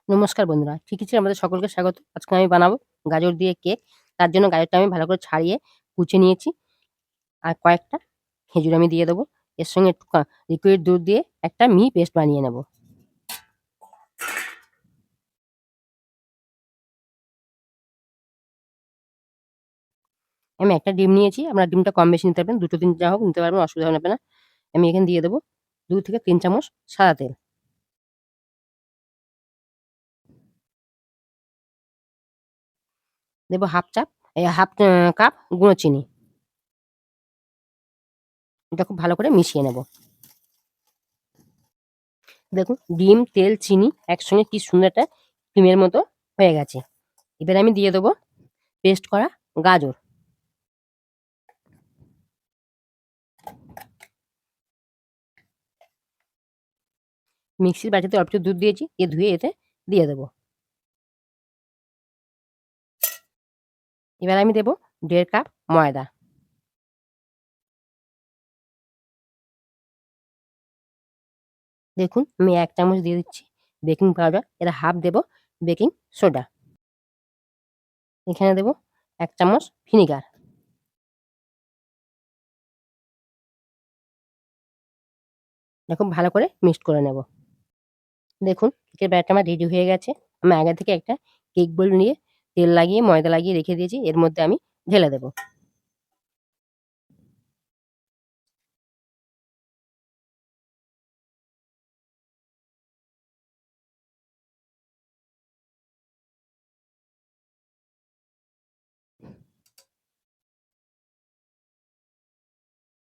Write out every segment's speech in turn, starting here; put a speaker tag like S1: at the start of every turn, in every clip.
S1: নমস্কার বন্ধুরা। ঠিকই আমাদের সকলকে স্বাগত। আজকে আমি বানাবো গাজর দিয়ে কেক। তার জন্য গাজরটা আমি ভালো করে ছাড়িয়ে কুচিয়ে নিয়েছি। আর কয়েকটা খেজুর আমি দিয়ে দেবো। এর সঙ্গে একটু লিকুইড দুধ দিয়ে একটা মিহি পেস্ট বানিয়ে নেব। আমি একটা ডিম নিয়েছি। আপনারা ডিমটা কম বেশি নিতে পারবেন। ২ টো ৩ যা হোক নিতে পারবেন, অসুবিধা হবে না। আমি এখানে দিয়ে দেবো ২ থেকে ৩ চামচ সাদা তেল। দেবো হাফ কাপ গুঁড়ো চিনি। এটা খুব ভালো করে মিশিয়ে নেব। দেখুন ডিম, তেল, চিনি একসঙ্গে কি সুন্দর একটা ক্রিমের মতো হয়ে গেছে। এবারে আমি দিয়ে দেবো পেস্ট করা গাজর। মিক্সির বাটিতে অল্প একটু দুধ দিয়েছি, ধুয়ে এতে দিয়ে দেবো। এবার আমি দেবো ১.৫ কাপ ময়দা। দেখুন আমি ১ চামচ দিয়ে দিচ্ছি বেকিং পাউডার, এর হাফ দেবো বেকিং সোডা। এখানে দেবো ১ চামচ ভিনিগার। এটা খুব ভালো করে মিক্সড করে নেব। দেখুন কেকের ব্যাটারটা আমার রেডি হয়ে গেছে। আমি আগে থেকে একটা কেক বোল নিয়ে তেল লাগিয়ে ময়দা লাগিয়ে রেখে দিয়েছি। এর মধ্যে আমি ঢেলে দেবো।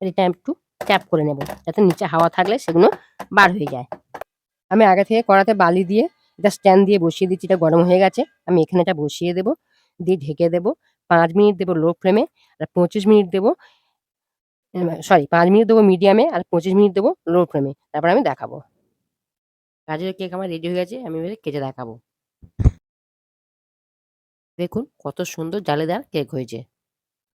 S1: এটা একটু ট্যাপ করে নেব যাতে নিচে হাওয়া থাকলে সেগুলো বার হয়ে যায়। আমি আগে থেকে কড়াতে বালি দিয়ে এটা স্ট্যান্ড দিয়ে বসিয়ে দিচ্ছি। এটা গরম হয়ে গেছে। আমি এখানে এটা বসিয়ে দেবো। দিয়ে ঢেকে দেবো। ৫ মিনিট দেবো লো ফ্লেমে আর ২৫ মিনিট দেবো ৫ মিনিট দেবো মিডিয়ামে আর ২৫ মিনিট দেবো লো ফ্লেমে। তারপর আমি দেখাবো। গাজরের কেক আমার রেডি হয়ে গেছে। আমি এবারে কেটে দেখাবো। দেখুন কত সুন্দর জালিদার কেক হয়েছে।